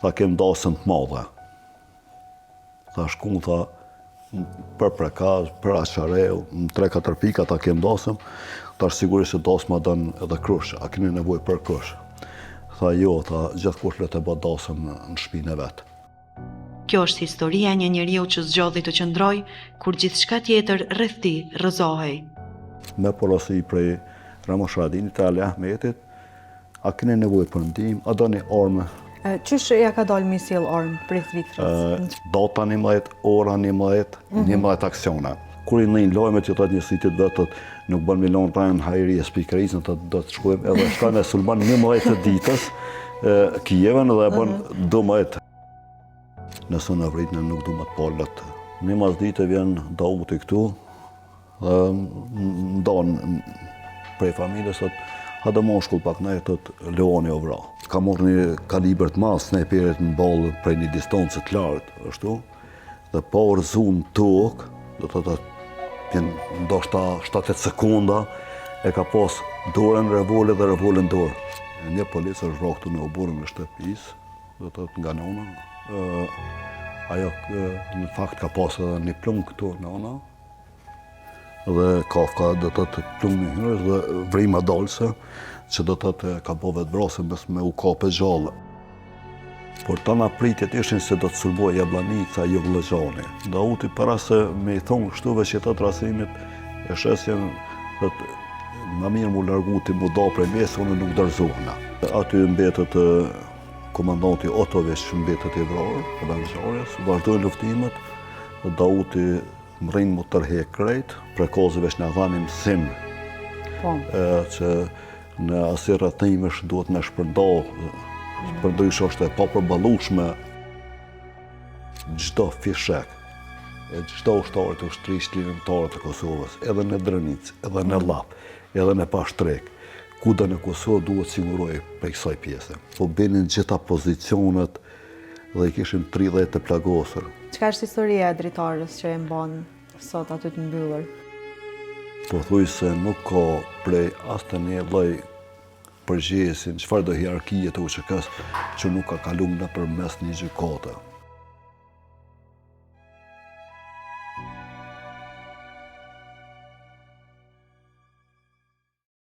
Tha kem dasën të madhe. Tha shku, tha, për prekaz, për aqareu, në 3-4 pika ta kem dasëm, tash sigurisht se dasma dën edhe krush, a keni nevojë për krush. Tha jo, tha, gjithkush le të bë dasëm në shtëpinë e vet. Kjo është historia e një njeriu që zgjodhi të qëndroj kur gjithçka tjetër rreth tij rrëzohej. Me porosi prej Ramos Haradinit të Ali Ahmetit, a keni nevojë për ndihmë, a doni armë? Qysh ja ka dalë mi sjell armë prej Thritrës? Data 11, ora 11, 11 aksione. Kur i ndajnë lajmet që thotë njësitit vetë nuk bën milon pranë hajri e spikerisën, do të shkojmë edhe shkon e sulmon 11 të ditës Kijevën dhe e bën 12. Nëse në vritën nuk du më të palët. Një mas dite vjen Dauti këtu dhe ndonë prej familjes ha dhe moshkull pak ne të Leoni o vra. Ka morë një kaliber të mas, snajperit në balë prej një distancë të lartë, ashtu, dhe pa orëzun tokë, do të vjen ndoshta 7-8 sekunda, e ka pas dorën revolet dhe revolen dorë. Një policë është vrarë këtu në oborën e shtëpisë, do të nga nëna. Ajo në fakt ka pas edhe një plumë këtu në nëna, dhe kafka do të plumë një hyrës dhe vrima dalse, që do të ka bo vetë brasën mes me u kape gjallë. Por ta na pritjet ishin se do të sulmoj Jablanica, jo Vllëxhani. Dauti para se me i thonë kështu veç që të trasimit e shesjen ma mirë mu larguti mu da prej mesë, unë nuk dërzohna. Aty mbetët komandanti Otović që mbetët i vrarë, Vllëxhanës, vazhdojnë luftimet, Dauti më rrinë mu tërhek krejt, prekozëve që në dhanim sim, që në asir rrëtimish duhet me shpërndohë, përndrysh është e papërballueshme çdo fishek, çdo ushtar të ushtrisë lirimtare të Kosovës, edhe në Drenicë, edhe në Llap, edhe në Pashtrek, kudo në Kosovë duhet siguroj për kësaj pjese. Po binin gjitha pozicionet dhe i kishim 30 të plagosur. Çka është historia e dritarës që e mban sot aty të mbyllur? Po thuj se nuk ka prej as të një lloj përgjegjësin, çfarë do hierarkie të UÇK-s që nuk ka kaluar nëpërmes një gjykate.